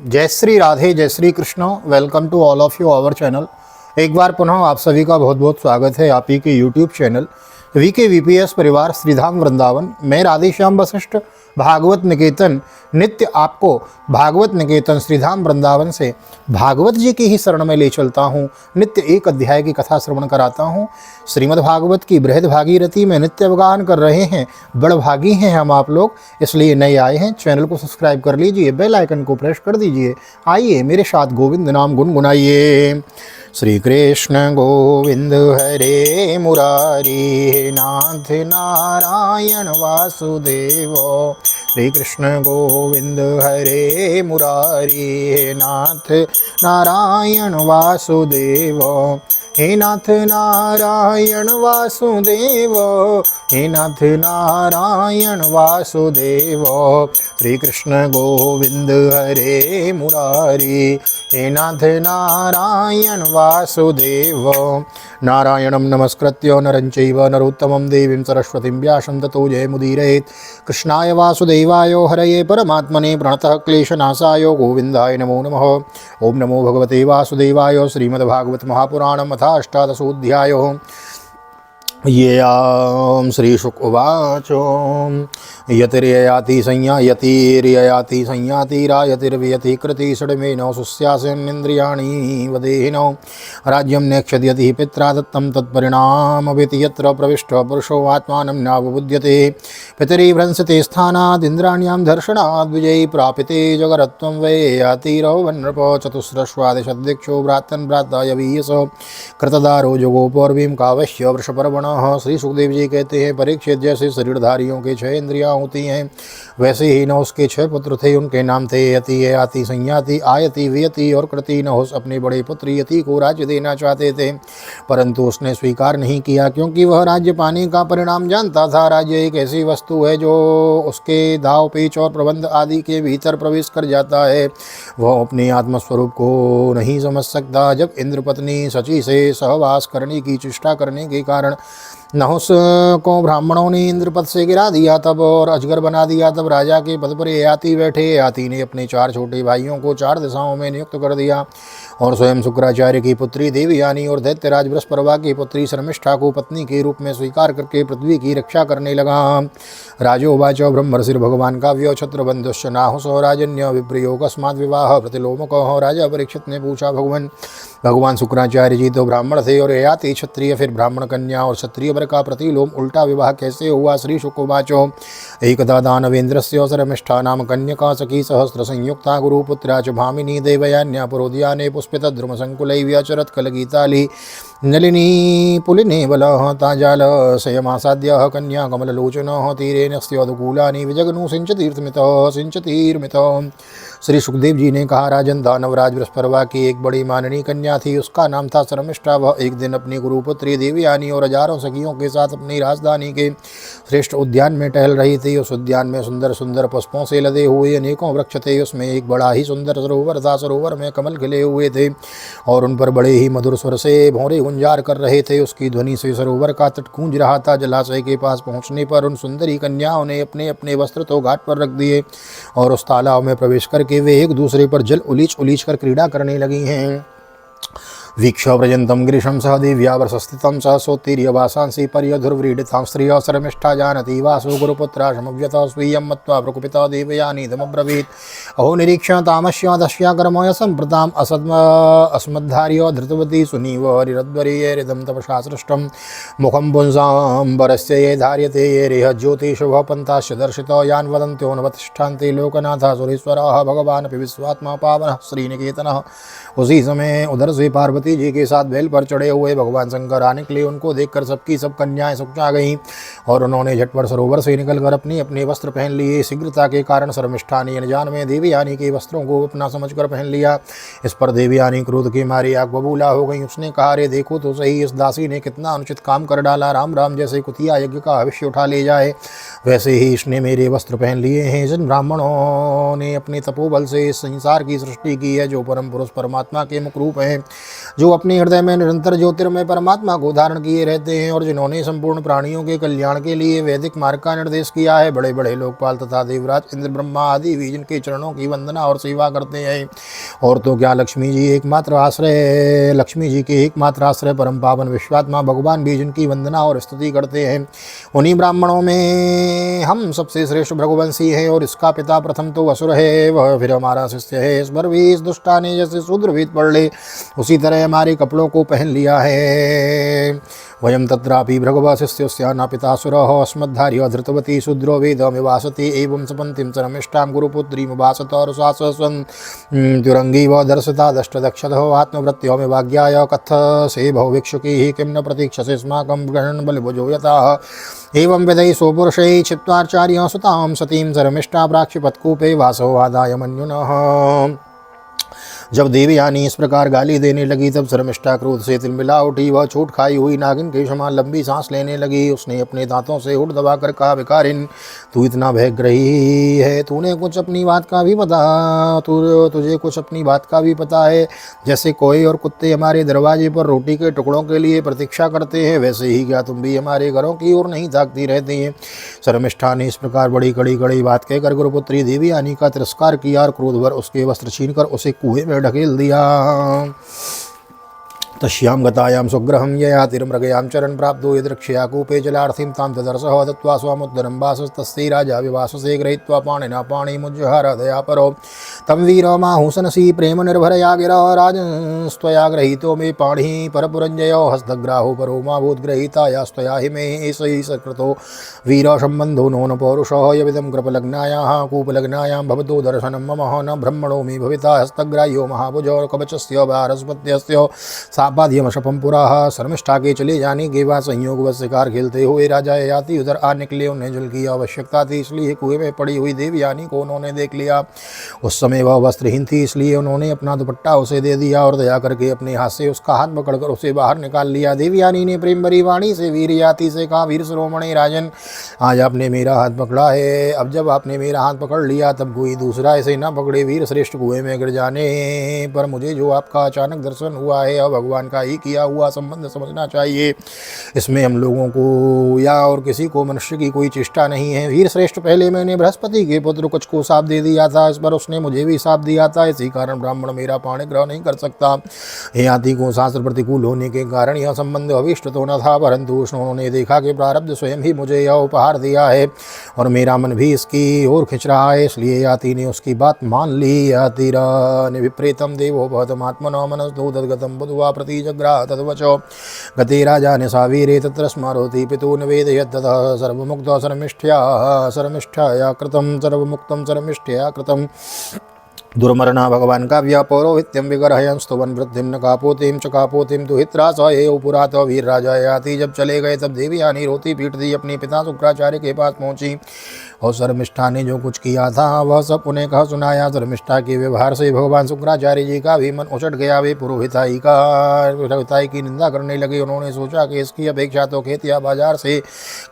जय श्री राधे, जय Shri Krishna. Welcome to all of you our channel. एक बार पुनः आप सभी का बहुत बहुत स्वागत है आप ही के यूट्यूब चैनल VKVPS परिवार श्रीधाम वृंदावन। मैं राधेश्याम वशिष्ठ भागवत निकेतन नित्य आपको भागवत निकेतन श्रीधाम वृंदावन से भागवत जी की ही शरण में ले चलता हूँ। नित्य एक अध्याय की कथा श्रवण कराता हूँ। श्रीमद् भागवत की बृहद भागीरथी में नित्य अवगाहन कर रहे हैं। बड़ भागी हैं हम आप लोग, इसलिए नए आए हैं। चैनल को सब्सक्राइब कर लीजिए, बेल आइकन को प्रेस कर दीजिए। आइए मेरे साथ गोविंद नाम गुनगुनाइए। श्री कृष्ण गोविंद हरे मुरारी, नाथ नारायण वासुदेव। श्री कृष्ण गोविंद हरे मुरारी, नाथ नारायण वासुदेव। हे नाथ नारायण वासुदेव, हे नाथ नारायण वासुदेव। श्री कृष्ण गोविंद हरे मुरारी, हे नाथ नारायण वासुदेव। नारायणं नमस्कृत्य नरं चैव नरोत्तमं देवीं सरस्वतीं व्यासं ततो जयमुदीरयेत्। कृष्णाय वासुदेवाय हरये परमात्मने प्रणतः क्लेशनाशाय गोविन्दाय नमो नमः। ओं नमो भगवते वासुदेवाय। श्रीमद्भागवत महापुराणम् अथ अष्टादशोऽध्यायः। येयां श्रीशुक उवाच। यतिर्ययाति संयातिरायतिर्वियति कृति षड्मेन सुस्यासेन्द्रियाणि वदेहिनो। राज्यं नेक्षद्यति पित्रा दत्तं तत्परिणामवेति यत्र प्रविष्ट पुरुषो आत्मानं नावबुध्यते। पितरिभ्रंसते स्थानादिन्द्राण्यां दर्शनाद् विजयी प्रापिते जगरत्वं वै यातिरवन्नृप। चतुस्रश्वादिशदिक्षो भ्रातन् भ्राताय वीयस कृतदारो जोगोपौर्वीं कावश्य वृषपर्वणः। श्री सुखदेव जी कहते हैं, परीक्षित जैसे शरीरधारियों के 6 इंद्रियां होती हैं, वैसे ही न उसके 6 पुत्र थे। उनके नाम थे यति, ययाति, संयाति, आयति, वियति और कृति। नहुस अपने बड़े पुत्र यति को राज्य देना चाहते थे, परंतु उसने स्वीकार नहीं किया, क्योंकि वह राज्य पाने का परिणाम जानता था। राज्य एक ऐसी वस्तु है जो उसके दाव पेच और प्रबंध आदि के भीतर प्रवेश कर जाता है। वह अपने आत्मस्वरूप को नहीं समझ सकता। जब इंद्रपत्नी शची से सहवास करने की चेष्टा करने के कारण नहुस को ब्राह्मणों ने इंद्रपद से गिरा दिया तब और अजगर बना दिया, तब राजा के पद पर ययाति बैठे। ययाति ने अपने 4 छोटे भाइयों को 4 दिशाओं में नियुक्त कर दिया और स्वयं शुक्राचार्य की पुत्री देवयानी और दैत्यराज बृहस्पति की पुत्री शर्मिष्ठा को पत्नी के रूप में स्वीकार करके पृथ्वी की रक्षा करने लगा। राजोवाच ब्रह्मर्षिर्भगवान काव्यो छत्रबंधुश्च नाहुसो राजन्य विप्रयोग अस्मात् विवाह प्रतिलोमकः। राजा परीक्षित ने पूछा, भगवान शुक्राचार्य जी तो ब्राह्मण थे और ययाति क्षत्रिय, फिर ब्राह्मण कन्या और क्षत्रिय वर का प्रतिलोम उल्टा विवाह कैसे हुआ? श्री शुकोवाचो एकदा दानवेन्द्रस्य शर्मिष्ठा नाम कन्यका सखी सहस्र संयुक्ता गुरुपुत्रा च भामिनी देवयान्या पुरोदयाने पुष्पितद्रुम संकुलैव्यचरत् कलगीताली नलिनी पुलिने बलः ताजाल शयमासाद्यः कन्या कमललोचनः तीरे नस्योदकूलानि विजगनु सिंचतीर्मितः। श्री सुखदेव जी ने कहा, राजन दानवराज बृहस्पति की एक बड़ी माननीय कन्या थी, उसका नाम था शर्मिष्ठा। वह एक दिन अपनी गुरुपुत्री देवयानी और हजारों सखियों के साथ अपनी राजधानी के श्रेष्ठ उद्यान में टहल रही थी। उस उद्यान में सुंदर सुंदर पुष्पों से लदे हुए अनेकों वृक्ष थे। उसमें एक बड़ा ही सुंदर सरोवर था। सरोवर में कमल खिले हुए थे और उन पर बड़े ही मधुर स्वर से भौरे गुंजार कर रहे थे। उसकी ध्वनि से सरोवर का तट गूंज रहा था। जलाशय के पास पहुंचने पर उन सुंदरी कन्याओं ने अपने अपने वस्त्र तो घाट पर रख दिए और उस तालाब में प्रवेश करके वे एक दूसरे पर जल उलीच उलीच कर क्रीड़ा करने लगी हैं। वीक्ष व्रजंतम गिरीशं सह दिव्यावरसस्थितं सह सोत्तीर्यवासांसि पर्यधुर्व्रीडितां स्त्रियः शर्मिष्ठा जानति वासो गुरुपुत्रा समव्यतः स्वीयं मत्वा प्रकुपिता देवयानीदमब्रवीत्। अहो निरीक्ष्य तामस्या दस्या कर्मय सम्प्रताम् अस्मद्धार्य धृतवती सुनीव हरिरद्वरीयेरिदं तपसा सृष्टं मुखं पुंसां वरस्य ये धार्यते ये रेह ज्योतिषुभः पन्थाश्च दर्शितो यान् वदन्त्यो नवतिष्ठान्ते लोकनाथः सुरेश्वरः भगवानपि विश्वात्मा पावनः श्रीनिकेतनः। उसी समय उधर से पार्वती जी के साथ बैल पर चढ़े हुए भगवान शंकर आने के लिए उनको देखकर सबकी सब कन्याएं सुखा गईं और उन्होंने झटपट सरोवर से निकलकर अपने अपने वस्त्र पहन लिए। शीघ्रता के कारण शर्मिष्ठा ने अनजान में देवयानी के वस्त्रों को अपना समझकर पहन लिया। इस पर देवयानी क्रोध के मारे आग बबूला हो गई। उसने कहा, अरे देखो तो सही, इस दासी ने कितना अनुचित काम कर डाला। राम राम जैसे कुतिया यज्ञ का भविष्य उठा ले जाए, वैसे ही इसने मेरे वस्त्र पहन लिए हैं। जिन ब्राह्मणों ने अपने तपोबल से इस संसार की सृष्टि की है, जो परम पुरुष परमात्मा के मुख रूप हैं, जो अपने हृदय में निरंतर ज्योतिर्मय परमात्मा को धारण किए रहते हैं और जिन्होंने संपूर्ण प्राणियों के कल्याण के लिए वैदिक मार्ग का निर्देश किया है। बड़े बड़े लोकपाल तथा देवराज इंद्र ब्रह्मा आदि भी जिनके चरणों की वंदना और सेवा करते हैं। और तो क्या लक्ष्मी जी के एकमात्र आश्रय परम पावन विश्वात्मा भगवान भी जिनकी वंदना और स्तुति करते हैं। उन्हीं ब्राह्मणों में हम सबसे श्रेष्ठ भृगुवंशी हैं और इसका पिता प्रथम तो असुर है, वह फिर हमारा शिष्य है। इस पर भी इस दुष्टा ने जैसे शूद्र वेद पढ़ ले उसी तरह हमारे कपड़ों को पहन लिया है। वयम तत्रापि भृगवशिष्यस्य न पितासुरः अस्मद्धार्य धृतवती शूद्रो वेदमिवासते एवं सपन्तीं चरमिष्टां गुरुपुत्रीमुपासत रुषासस्वन् तुरंगी व दर्शता दष्टदक्षतः आत्मवृत्त्योमिवाज्ञाय कथसे भवभिक्षुकी किं न प्रतीक्षसे स्माकं ग्रहण बलिभुजो यतः एवं विदयि स्वपुरुषैः क्षिप्त्वाचार्य सुतां सतीं चरमिष्टा प्राक्षिपत्कूपे वासो आदाय मन्युनः। जब देवयानी इस प्रकार गाली देने लगी तब शर्मिष्ठा क्रोध से तिलमिला उठी। वह छूट खाई हुई नागिन के समान लंबी सांस लेने लगी। उसने अपने दांतों से होठ दबाकर कहा, विकारिन तू इतना भयग्रही है, तूने कुछ अपनी बात का भी पता तुझे कुछ अपनी बात का भी पता है। जैसे कोई और कुत्ते हमारे दरवाजे पर रोटी के टुकड़ों के लिए प्रतीक्षा करते हैं, वैसे ही क्या तुम भी हमारे घरों की ओर नहीं ताकती रहती हैं। शर्मिष्ठा ने इस प्रकार बड़ी कड़ी बात कहकर गुरुपुत्री देवयानी का तिरस्कार किया और क्रोधभर उसके वस्त्र छीनकर उसे कुएं में ढकेल दिया। तस्यां गतायां सुग्रहं ययातिर्मृगयां चरण प्राप्तो यदृक्षया कूपे जलार्थिं तां तदर्शः दत्त्वा स्वामुत्तरं वासस्तस्यै राजा विवाससे गृहीत्वा पाणिना पाणिमुज्जहार दयापरो तं वीरमाहुसनसि प्रेम निर्भरया गिरा राजस्त्वया गृहीतो मे पाणिः परपुरञ्जयो हस्तग्राहो परो मा भूद्गृहीता यास्त्वया हि मे एषै सकृतो वीरसम्बन्धो नो न पौरुषः यविदं कृपलग्नायाः कूपलग्नायां भवतो दर्शनं मम न ब्रह्मणो मे भविता हस्तग्राह्यो महाभुजो कवचस्य वारस्पत्यस्य सापाद्यमशपम पुरा। शर्मिष्ठा के चले जाने के बाद संयोगवश शिकार खेलते हुए राजा ययाति उधर आ निकले। उन्हें जल की आवश्यकता थी, इसलिए कुएं में पड़ी हुई देवयानी को उन्होंने देख लिया। उस समय वह वस्त्रहीन थी, इसलिए उन्होंने अपना दुपट्टा उसे दे दिया और दया करके अपने हाथ से उसका हाथ पकड़कर उसे बाहर निकाल लिया। देवयानी ने प्रेम भरी वाणी से वीर ययाति से कहा, वीर शिरोमणि राजन, आज आपने मेरा हाथ पकड़ा है। अब जब आपने मेरा हाथ पकड़ लिया तब कोई दूसरा ऐसे न पकड़े। वीर श्रेष्ठ कुएं में गिर जाने पर मुझे जो आपका अचानक दर्शन हुआ है अब भगवान का ही किया हुआ संबंध समझना चाहिए। इसमें हम लोगों को या और किसी को मनुष्य की कोई चेष्टा नहीं है। वीर श्रेष्ठ, पहले मैंने बृहस्पति के पुत्र कुछ को शाप दे दिया था, इस पर उसने मुझे भी शाप दिया था। इसी कारण ब्राह्मण मेरा पाणी ग्रह नहीं कर सकता। ययाति को शास्त्र प्रतिकूल होने के कारण यह संबंध अभिष्ट तो न था, परंतु उन्होंने देखा कि प्रारब्ध स्वयं ही मुझे यह उपहार दिया है और मेरा मन भी इसकी ओर खिंच रहा है, इसलिए ययाति ने उसकी बात मान ली। ययातिरा विप्रेतम देवो भवतमात्मनो मनसो तद्गतं बुद्ध्वा प्रतिजग्राह तद्वचो गते राजा निशावीरे तत्र स्मरोति पितु निवेदयत् ततः सर्वमुक्तो शर्मिष्ठया कृतं सर्वमुक्तं शर्मिष्ठया कृतं। दुर्मरणा भगवान काव्य पौरोहित्यं विग्रहयं स्तुवन् वृद्धिं न कापोतिं च कापोतिं दुहित्रा स एव पुरात। वीर राजा ययाति जब चले गए तब देवयानी रोती पीटती अपने पिता शुक्राचार्य के पास पहुंची और शर्मिष्ठा ने जो कुछ किया था वह सब उन्हें कह सुनाया। शर्मिष्ठा के व्यवहार से भगवान शुक्राचार्य जी का भी मन उचट गया। वे पुरोहिताई की निंदा करने लगे। उन्होंने सोचा कि इसकी अपेक्षा तो खेत या बाजार से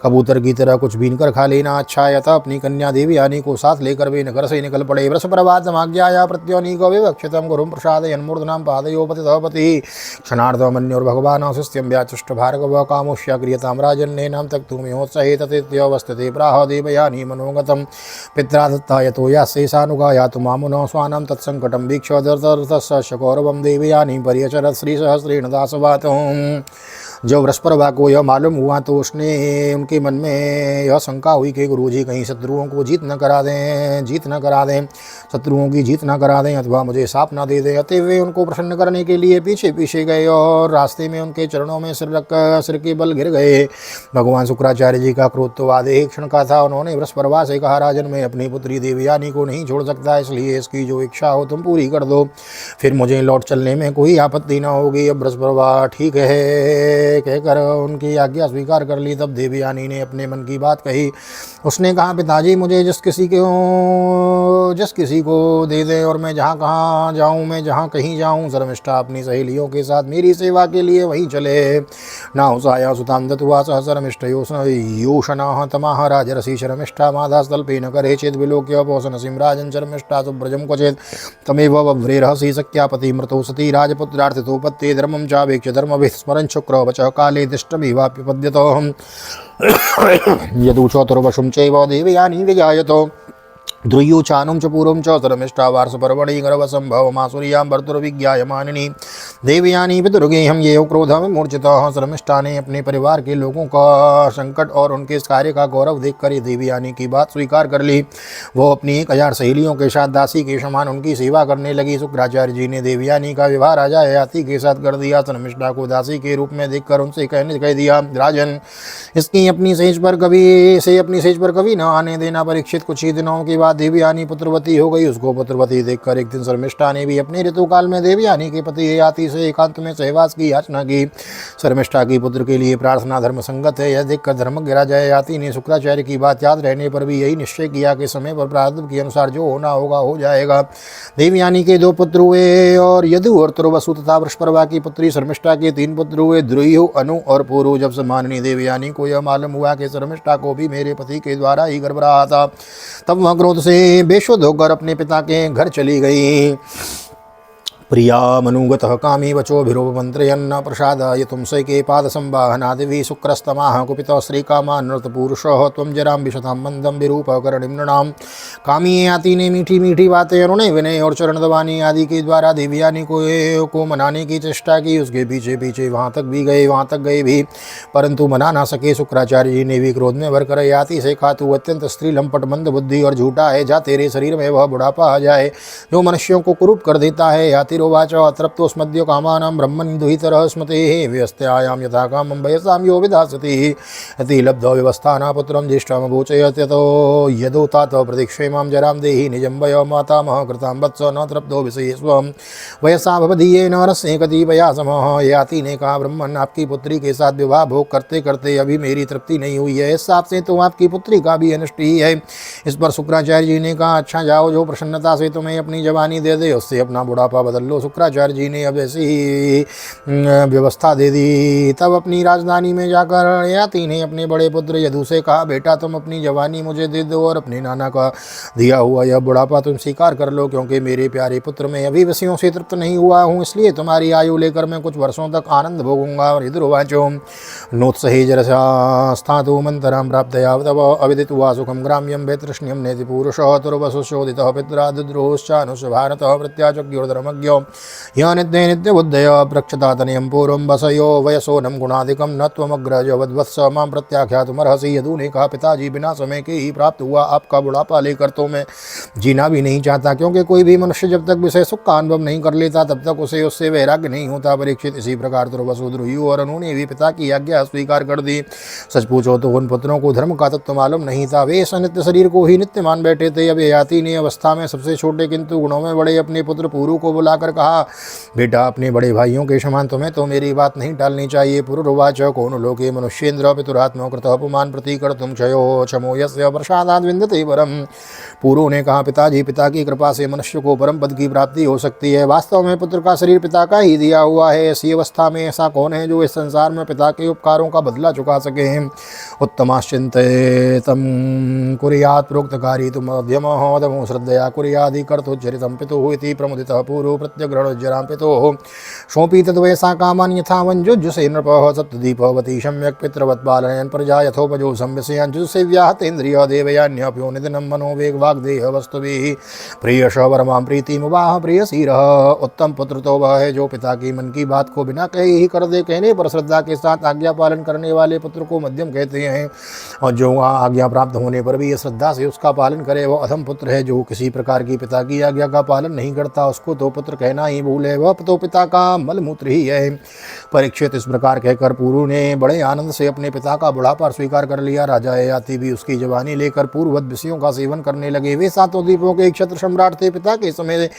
कबूतर की तरह कुछ बीन कर खा लेना अच्छा है। अतः अपनी कन्या देवयानी को साथ लेकर वे नगर से निकल पड़े। वृष प्रभातमाज्ञाया प्रत्योनीको विवक्षितं गुरुं प्रसादयन्मूर्धनां पादयोपतितपति क्षणार्धमन्योर्भगवान् शिष्यं व्याचष्ट भार्गव कामुष्या क्रियतां राजन्नेनां तक्तुमिहोत्सहे तथेत्योवस्थिते प्राह देवयानी मनोगतं पित्रा दत्ता यतो यास्येषानुगा यातु मामुनो स्वानं तत्संकटं वीक्ष्य दर्तस्य कौरवं देवयानी पर्यचरत् श्रीसहस्रेण दासवातुम्। जब वृषपर्वा को यह मालूम हुआ तो उनके मन में यह शंका हुई कि गुरुजी कहीं शत्रुओं की जीत न करा दें अथवा मुझे साप न दे दें। अतः वे उनको प्रसन्न करने के लिए पीछे पीछे गए और रास्ते में उनके चरणों में सिर के बल गिर गए। भगवान शुक्राचार्य जी का क्रोध तो आधे एक क्षण का था। उन्होंने वृषपर्वा से कहा, राजन, मैं अपनी पुत्री देवयानी को नहीं छोड़ सकता, इसलिए इसकी जो इच्छा हो तुम पूरी कर दो, फिर मुझे लौट चलने में कोई आपत्ति न होगी। अब वृषपर्वा ठीक है कहकर उनकी आज्ञा स्वीकार कर ली। तब देवयानी ने अपने मन की बात कही। उसने कहा, पिताजी मुझे जिस किसी को दे दें और मैं जहाँ कहाँ जाऊँ, मैं जहाँ कहीं जाऊँ, शर्मिष्ठा अपनी सहेलियों के साथ मेरी सेवा के लिए वहीं चले। नाहुसाया सुतां दत्वा सह शर्मिष्ठयोषणाः तमाह राजरसी शर्मिष्ठा माधास्तल्पे न करे चेत् विलोक्य पोषणसिं राजन् शर्मिष्ठा सुव्रजं क्वचेत् तमेव वव्रे रहसि सख्यापति मृतौ सती राजपुत्रार्थितोपत्ते धर्मं चावेक्ष्य धर्मभिः स्मरन् शुक्रवचः काले दिष्टमिवाप्युपद्यतोऽहम् यदुचोतुर्वशुं चैव देवयानी विजायतो ध्रुयूचानुं च पूर्वं च शर्मिष्ठा वार्षपर्वणि गर्भसम्भवमासुर्यां भर्तुर्विज्ञायमानिनी देवयानी पितुर्गेहं ये क्रोधविमूर्छितः। शर्मिष्ठा ने अपने परिवार के लोगों का संकट और उनके इस कार्य का गौरव देखकर ये देवयानी की बात स्वीकार कर ली। वो अपनी 1000 सहेलियों के साथ दासी के समान उनकी सेवा करने लगी। शुक्राचार्य जी ने देवयानी का विवाह राजा ययाति के साथ कर दिया। शर्मिष्ठा को दासी के रूप में देखकर उनसे कह दिया, राजन इसकी अपनी सेज पर कभी न आने देना। परीक्षित कुछ ही दिनों के बाद देवयानी पुत्रवती हो गई। उसको पुत्रवती देखकर एक दिन शर्मिष्ठा ने भी अपने ऋतुकाल में देवयानी के पति ययाति से एकांत में सहवास की याचना की। शर्मिष्ठा की पुत्र के लिए प्रार्थना धर्म संगत है, यह देखकर धर्मज्ञ राजा ययाति ने शुक्राचार्य की बात याद रहने पर भी यही निश्चय किया कि समय पर प्रारब्ध के अनुसार जो होना होगा हो जाएगा। देवयानी के 2 पुत्र हुए और यदु और तुर्वसु तथा वृषपर्वा की पुत्री शर्मिष्ठा के 3 पुत्र हुए, द्रुयु, अनु और पुरु। जब सम्माननी देवयानी को यह मालूम हुआ कि शर्मिष्ठा को भी मेरे पति के द्वारा ही गर्भ रहा था, तब वह क्रोध से बेशुद्ध होकर अपने पिता के घर चली गई। प्रिया मनुगतः कामी वचोभिरुपमन्त्रयन्न प्रसादाय तुमसे के पादसंवाहनादिभिः शुक्रस्तमाः कुपितः श्रीकामान्नृतपुरुषः त्वं जरां विशतां मंदं विरूपकरणिं नृणाम्। कामी ययाति ने मीठी मीठी बातें अरुणे विनय और चरण दबानी आदि के द्वारा देवयानी को मनाने की चेष्टा की। उसके पीछे पीछे वहाँ तक गए भी, परंतु मना ना सके। शुक्राचार्य जी ने भी क्रोध में भरकर ययाति से कहा, तू अत्यंत स्त्री लंपट मंद बुद्धि और झूठा है, जा तेरे शरीर में वह बुढ़ापा आ जाए जो मनुष्यों को कुरूप कर देता है। यातिरोवाच अतृप्तोस्मद्यो कामानां ब्रह्मन् दुहितरः स्मतेः व्यस्त्यायां यथा कामं वयसां यो विधास्यति यदि लब्धो व्यवस्थाना पुत्रं ज्येष्ठमभूचयत् यतो यदो तात प्रतीक्षे मां जरां देहि निजं वयो मातामह कृतां वत्स न तृप्तो विषये स्वं वयसा भवदीये न रस्ये कतिपया समः। ययाति ने कहा, ब्रह्मन् आपकी पुत्री के साथ विवाह भोग करते करते अभी मेरी तृप्ति नहीं हुई है, इस हिसाब से तो आपकी पुत्री का भी अनिष्ट ही है। इस पर शुक्राचार्य जी ने कहा, अच्छा जाओ, जो प्रसन्नता से तुम्हें अपनी जवानी दे दे उससे अपना बुढ़ापा बदल लो। शुक्राचार्य जी ने अब ऐसी ही व्यवस्था दे दी। तब अपनी राजधानी में जाकर ययाति ने अपने बड़े पुत्र यदु से कहा, बेटा तुम अपनी जवानी मुझे दे दो और अपने नाना का दिया हुआ यह बुढ़ापा तुम स्वीकार कर लो, क्योंकि मेरे प्यारे पुत्र मैं अभी विषयों से तृप्त नहीं हुआ हूँ, इसलिए तुम्हारी आयु लेकर मैं कुछ वर्षों तक आनंद भोगूंगा। और यदुर्वाचो नोत्सहेजरसास्थातु मंतरां प्राप्तया तव अविदित्वा सुखं ग्राम्यं वैतृष्ण्यं नेति पुरुषः तुर्वसुशोदितः पित्रा दुद्रोश्चानुष भारतः प्रत्याचक्योर्धर्मज्ञो यः नित्ये नित्यबुद्धय प्रक्षता तनयं पूर्वं वसयो वयसोनं गुणादिकं न त्वमग्रजवद्वत्स मां प्रत्याख्यातुमर्हसि। यदु ने कहा, पिताजी बिना समय के ही प्राप्त हुआ आपका बुढ़ापा लेकर तो मैं जीना भी नहीं चाहता, क्योंकि कोई भी मनुष्य जब तक विषय सुख का अनुभव नहीं कर लेता तब तक उससे वैराग्य नहीं होता। परीक्षित इसी प्रकार तुर्वसु द्रुयु और अनु ने भी पिता की आज्ञा स्वीकार कर दी। सच पूछो तो उन पुत्रों को धर्म का तत्व मालूम नहीं था, वे इस नित्य शरीर को ही नित्य मान बैठे थे। अब ययाति ने अवस्था में सबसे छोटे किंतु गुणों में बड़े अपने पुत्र पुरु को बुलाकर कहा, बेटा अपने बड़े भाइयों के समान तुम्हें तो मेरी बात नहीं टालनी चाहिए। पुरुर्वाच कौन लोके मनुष्येन्द्र पितुरात्मा कृत अपमान प्रतीकर तुम क्षयो क्षमो यस्य प्रसादाद विन्दते परम। पुरु ने कहा, पिताजी पिता की कृपा से मनुष्य को परम पद की प्राप्ति हो सकती है। वास्तव में पुत्र का शरीर पिता का ही दिया हुआ है। ऐसी अवस्था में ऐसा कौन है जो इस संसार में पिता के उपकारों का बदला चुका सके। उत्तमाश्चिंतयेतं कुर्यात् प्रोक्तकारी तुम मध्यमः दमो श्रद्धया कुर्यादि कर्तुच्चरितं पितुः इति प्रमुदितः पुरु प्रत्यग्रहणोज्जरां पितुः सोऽपि तद्वयसा कामान् यथा वञ्जुजुषे नृपः सप्तदीपवती सम्यक् पितृवत् पालयन् प्रजा यथोपजो संविषयान् जुषेव्याः तेन्द्रिय देवयान्यप्यो निधनं मनोवेगवाग्देह वस्तुभिः प्रियश वरमां प्रीतिमुवाह प्रियसीरः। उत्तम पुत्र तो वह है जो पिता की मन की बात को बिना कहे ही कर दे। कहने पर श्रद्धा के साथ आज्ञा पालन करने वाले पुत्र को मध्यम कहते हैं, और जो आज्ञा प्राप्त होने पर भी श्रद्धा से उसका पालन करे वह अधम पुत्र है। जो किसी प्रकार की पिता की आज्ञा का पालन नहीं करता उसको तो पुत्र कहना ही भूल है, वह तो पिता का मलमूत्र ही है। परीक्षित इस प्रकार कहकर पुरु ने बड़े आनंद से अपने पिता का बुढ़ापा स्वीकार कर लिया। राजा ययाति भी उसकी जवानी लेकर पूर्ववत विषयों का सेवन करने लगे। वे 7 द्वीपों के क्षत्र सम्राट थे। पिता के समय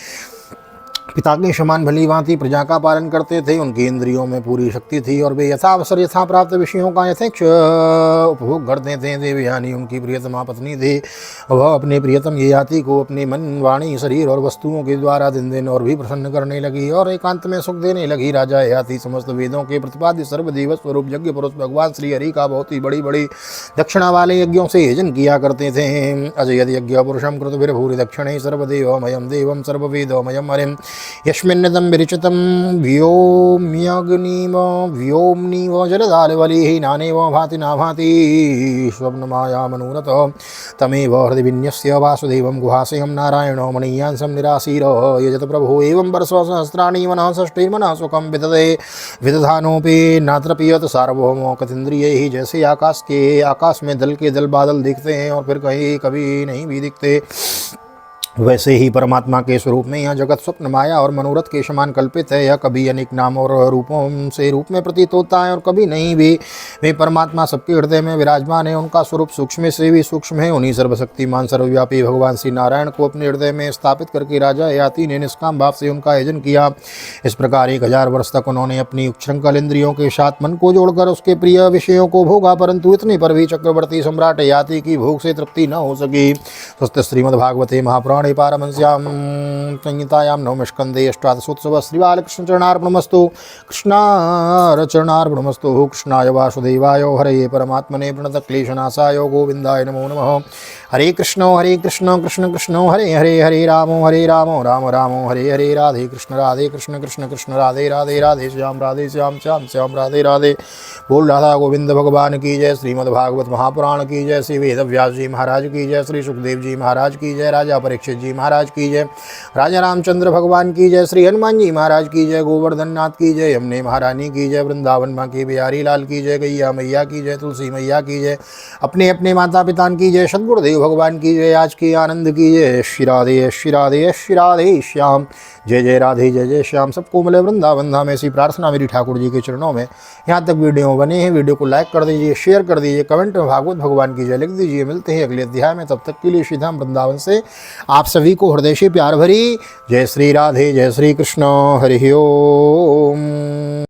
पिता के समान भली भांति प्रजा का पालन करते थे। उनकी इंद्रियों में पूरी शक्ति थी और वे यथावसर यथा प्राप्त विषयों का यथेच्छ उपभोग करते थे। देवयानी उनकी प्रियतमा पत्नी थी। वह अपने प्रियतम ययाति को अपने मन, वाणी, शरीर और वस्तुओं के द्वारा दिन दिन और भी प्रसन्न करने लगी और एकांत में सुख देने लगी। राजा ययाति समस्त वेदों के प्रतिपाद्य सर्वदेव स्वरूप यज्ञ पुरुष भगवान श्री हरि का बहुत ही बड़ी बड़ी दक्षिणा वाले यज्ञों से यजन किया करते थे। अजय यज्ञ पुरुषम कृतभिर्भूरि दक्षिणे सर्वदेवमयं देवं सर्ववेदमयं हरिं यस्मिन्नदं विरचितं व्योम्नीव जलदालवलिः नानेव भाति नाभाति स्वप्नमायामनूरतः तमेव हृदि विन्यस्य वासुदेवं गुहाशयं नारायणो मणीयांसं निरासीर यजत प्रभुः एवं वर्षसहस्राणि मनः षष्टिर्मनः सुखं विदधानोपि नात्र पियत सार्वभौमो कतीन्द्रियैः। जैसे आकाश में दल के दल बादल दिखते हैं और फिर कहीं कभी नहीं भी दिखते, वैसे ही परमात्मा के स्वरूप में यह जगत स्वप्न, माया और मनोरथ के समान कल्पित है। यह कभी अनेक नाम और रूपों से रूप में प्रतीत होता है और कभी नहीं भी। वे परमात्मा सबके हृदय में विराजमान है। उनका स्वरूप सूक्ष्म से भी सूक्ष्म है। उन्हीं सर्वशक्तिमान सर्वव्यापी भगवान श्री नारायण को अपने हृदय में स्थापित करके राजा ययाति ने निष्काम भाव से उनका यजन किया। इस प्रकार 1000 वर्ष तक उन्होंने अपनी उच्छृंखल इंद्रियों के साथ मन को जोड़कर उसके प्रिय विषयों को भोगा, परंतु इतने पर भी चक्रवर्ती सम्राट ययाति की भोग से तृप्ति न हो सकी। स्वस्थ श्रीमद्भागवते महापुराणे पारमहंस्यां संहितायां नवम स्कन्धे अष्टादशोत्सव श्री बालकृष्णचरणार्पणमस्तु। कृष्णार्पणमस्तु। कृष्णाय वासुदेवाय हरये परमात्मने प्रणतक्लेशनाशाय गोविन्दाय नमो नमः। हरे कृष्ण कृष्ण कृष्ण हरे हरे, हरे राम राम राम हरे हरे। राधे कृष्ण कृष्ण राधे राधे, राधे श्याम श्याम राधे राधे। बोल राधा गोविंद भगवान की जय। श्रीमद्भागवत महापुराण की जय। श्री वेदव्यास जी महाराज की जय। श्री सुखदेव जी महाराज की जय। राजा परीक्षित जी महाराज की जय। राजा रामचंद्र भगवान की जय। श्री हनुमान जी महाराज की जय। गोवर्धन नाथ की जय। यमुने महारानी की जय। वृंदावन माँ की बिहारी लाल की जय। गैया मैया की जय। तुलसी मैया की जय। अपने अपने माता पिता की जय। सद्गुरुदेव भगवान की जय। आज की आनंद की जय। श्री राधे श्री राधे श्री राधे श्याम। जय जय राधे जय जय श्याम। सबको मिले वृंदावन धाम, ऐसी प्रार्थना मेरी ठाकुर जी के चरणों में। यहाँ तक वीडियो बने हैं, वीडियो को लाइक कर दीजिए, शेयर कर दीजिए, कमेंट में भागवत भगवान की जय लिख दीजिए। मिलते हैं अगले अध्याय में, तब तक के लिए श्री धाम वृंदावन से आप सभी को हृदय से प्यार भरी जय श्री राधे जय श्री कृष्ण। हरि ओम।